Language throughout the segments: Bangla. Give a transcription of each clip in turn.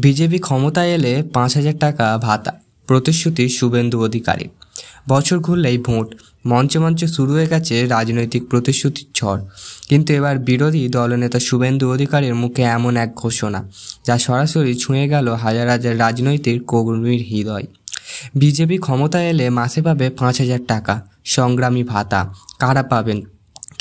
বিজেপি ক্ষমতায় এলে ৫,০০০ টাকা ভাতা, প্রতিশ্রুতি শুভেন্দু অধিকারী। বছর ঘুরলেই ভোট, মঞ্চে মঞ্চে শুরু হয়ে গেছে রাজনৈতিক প্রতিশ্রুতির ঝড়। কিন্তু এবার বিরোধী দলনেতা শুভেন্দু অধিকারীর মুখে এমন এক ঘোষণা যা সরাসরি ছুঁয়ে গেল হাজার হাজার রাজনৈতিক কর্মীর হৃদয়। বিজেপি ক্ষমতায় এলে মাসে পাবে ৫,০০০ টাকা সংগ্রামী ভাতা। কারা পাবেন,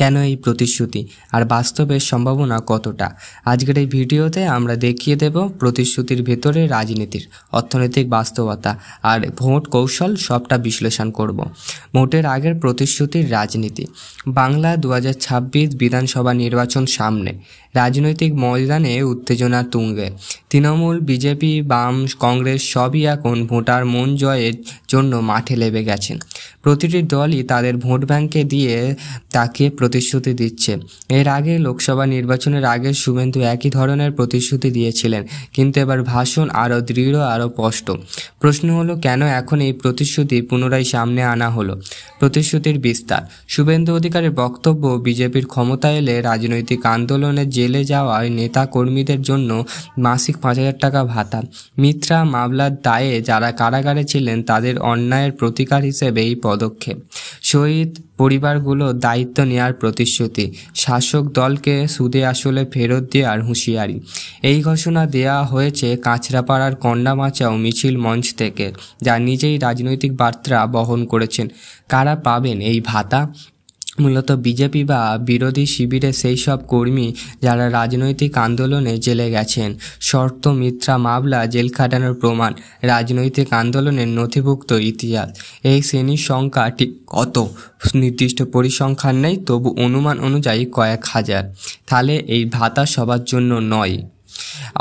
কেন এই প্রতিশ্রুতি, আর বাস্তবের সম্ভাবনা কতটা? আজকের এই ভিডিওতে আমরা দেখিয়ে দেব প্রতিশ্রুতির ভেতরে রাজনীতির অর্থনৈতিক বাস্তবতা আর ভোট কৌশল, সবটা বিশ্লেষণ করব। ভোটের আগের প্রতিশ্রুতির রাজনীতি। বাংলা 2026 বিধানসভা নির্বাচন সামনে, রাজনৈতিক ময়দানে উত্তেজনা তুঙ্গে। তৃণমূল, বিজেপি, বাম, কংগ্রেস সবই এখন ভোটার মন জয়ের জন্য মাঠে লেবে গেছেন। প্রতিটি দলই তাদের ভোট ব্যাংকে দিয়ে তাকে প্রতিশ্রুতি দিচ্ছে। এর আগে লোকসভা নির্বাচনের আগে শুভেন্দু একই ধরনের প্রতিশ্রুতি দিয়েছিলেন, কিন্তু এবার ভাষণ আরও দৃঢ়, আরও স্পষ্ট। প্রশ্ন হলো, কেন এখন এই প্রতিশ্রুতি পুনরায় সামনে আনা হলো? প্রতিশ্রুতির বিস্তার। শুভেন্দু অধিকারীর বক্তব্য, বিজেপির ক্ষমতা এলে রাজনৈতিক আন্দোলনে জেলে যাওয়া নেতা কর্মীদের জন্য মাসিক ৫,০০০ টাকা ভাতা। মিথ্যা মামলার দায়ে যারা কারাগারে ছিলেন তাদের অন্যায়ের প্রতিকার হিসেবে এই পদক্ষেপ। শহীদ পরিবারগুলোর দায়িত্ব নেওয়ার প্রতিশ্রুতি। শাসক দলকে সুদে আসলে ফেরত দেওয়ার হুঁশিয়ারি। এই ঘোষণা দেওয়া হয়েছে কাঁচরাপাড়ার কন্যা বাঁচাও মিছিল মঞ্চ থেকে, যা নিজেই রাজনৈতিক বার্তা বহন করেছেন। কারা পাবেন এই ভাতা? মূলত বিজেপি বা বিরোধী শিবিরে সেই সব কর্মী যারা রাজনৈতিক আন্দোলনে জেলে গেছেন। শর্ত, মিথ্যা মামলা, জেল খাটানোর প্রমাণ, রাজনৈতিক আন্দোলনের নথিভুক্ত ইতিহাস। এই শ্রেণীর সংখ্যা ঠিক কত নির্দিষ্ট পরিসংখ্যান নেই, তবু অনুমান অনুযায়ী কয়েক হাজার। তাহলে এই ভাতা সবার জন্য নয়।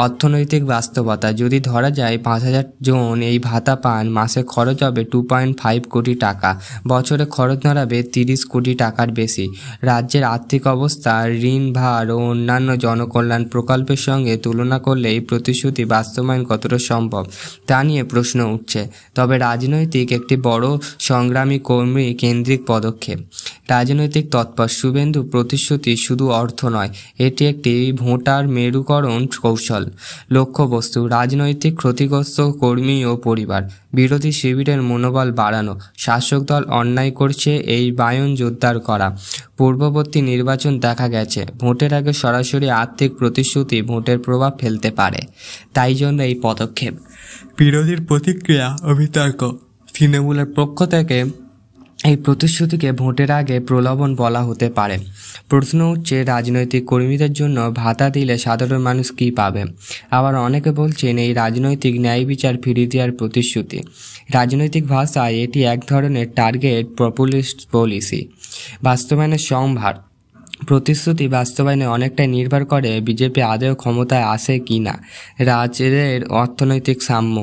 অর্থনৈতিক বাস্তবতা। যদি ধরা যায় ৫,০০০ জন এই ভাতা পান, মাসে খরচ হবে 2.5 কোটি টাকা, বছরে খরচ দাঁড়াবে 30 কোটি টাকার বেশি। রাজ্যের আর্থিক অবস্থা, ঋণ ভার ও অন্যান্য জনকল্যাণ প্রকল্পের সঙ্গে তুলনা করলে এই প্রতিশ্রুতি বাস্তবায়ন কতটা সম্ভব তা নিয়ে প্রশ্ন উঠছে। তবে রাজনৈতিক একটি বড় সংগ্রামী কর্মী কেন্দ্রিক পদক্ষেপ। রাজনৈতিক তৎপর। শুভেন্দু প্রতিশ্রুতি শুধু অর্থ নয়, এটি একটি ভোটার মেরুকরণ কৌশল। লক্ষ্যবস্তু, রাজনৈতিক ক্ষতিগ্রস্ত কর্মী ও পরিবার। বিরোধী শিবিরের মনোবল বাড়ানো। শাসক দল অন্যায় করছে, এই বায়ন জোরদার করা। পূর্ববর্তী নির্বাচন দেখা গেছে, ভোটের আগে সরাসরি আর্থিক প্রতিশ্রুতি ভোটের প্রভাব ফেলতে পারে, তাই জন্য এই পদক্ষেপ। বিরোধীর প্রতিক্রিয়া ও বিতর্ক। তৃণমূলের পক্ষ থেকে এই প্রতিশ্রুতিকে ভোটের আগে প্রলোভন বলা হতে পারে। প্রশ্ন উঠছে, রাজনৈতিক কর্মীদের জন্য ভাতা দিলে সাধারণ মানুষ কী পাবে? আবার অনেকে বলছেন এই রাজনৈতিক ন্যায় বিচার ফিরিয়ে দেওয়ার প্রতিশ্রুতি। রাজনৈতিক ভাষায় এটি এক ধরনের টার্গেট পপুলিস্ট পলিসি। বাস্তবায়নের সম্ভার। প্রতিশ্রুতি বাস্তবায়নে অনেকটাই নির্ভর করে বিজেপি আদৌ ক্ষমতায় আসে কি না। রাজ্যের অর্থনৈতিক সাম্য,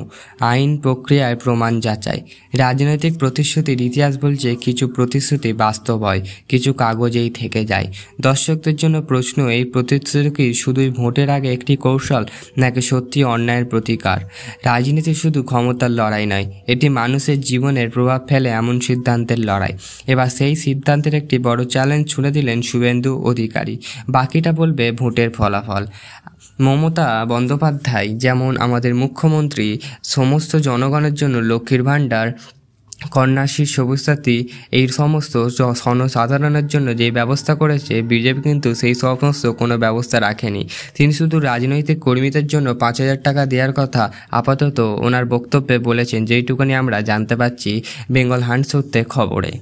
আইন প্রক্রিয়ায় প্রমাণ যাচাই। রাজনৈতিক প্রতিশ্রুতির ইতিহাস বলছে, কিছু প্রতিশ্রুতি বাস্তব হয়, কিছু কাগজেই থেকে যায়। দর্শকদের জন্য প্রশ্ন, এই প্রতিশ্রুতি কি শুধুই ভোটের আগে একটি কৌশল, নাকি সত্যি অন্যায়ের প্রতিকার? রাজনীতি শুধু ক্ষমতার লড়াই নয়, এটি মানুষের জীবনের প্রভাব ফেলে এমন সিদ্ধান্তের লড়াই। এবার সেই সিদ্ধান্তের একটি বড় চ্যালেঞ্জ ছুড়ে দিলেন শুভেন্দু অধিকারী। বাকিটা বলবে ভোটের ফলাফল। মমতা বন্দ্যোপাধ্যায় যেমন আমাদের মুখ্যমন্ত্রী, সমস্ত জনগণের জন্য লক্ষ্মীর ভাণ্ডার, কন্যাশ্রী, সবুজ সাথী, এই সমস্ত জনসাধারণের জন্য যে ব্যবস্থা করেছে, বিজেপি কিন্তু সেই সমস্ত কোনো ব্যবস্থা রাখেনি। তিনি শুধু রাজনৈতিক কর্মীদের জন্য ৫,০০০ টাকা দেওয়ার কথা আপাতত ওনার বক্তব্যে বলেছেন, যেইটুকুনি আমরা জানতে পারছি বেঙ্গল হান্ট সূত্রে খবরে।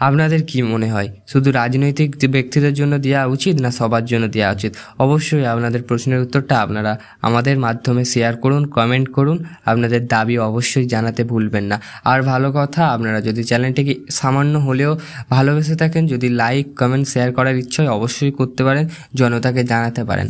আপনাদের কি মনে হয়, শুধু রাজনৈতিক ব্যক্তিদের জন্য দেওয়া উচিত না সবার জন্য দেওয়া উচিত? অবশ্যই আপনাদের প্রশ্নের উত্তরটা আপনারা আমাদের মাধ্যমে শেয়ার করুন, কমেন্ট করুন। আপনাদের দাবি অবশ্যই জানাতে ভুলবেন না। আর ভালো কথা, আপনারা যদি চ্যানেলটিকে সামান্য হলেও ভালোবেসে থাকেন, যদি লাইক, কমেন্ট, শেয়ার করার ইচ্ছা হয় অবশ্যই করতে পারেন, জনতাকে জানাতে পারেন।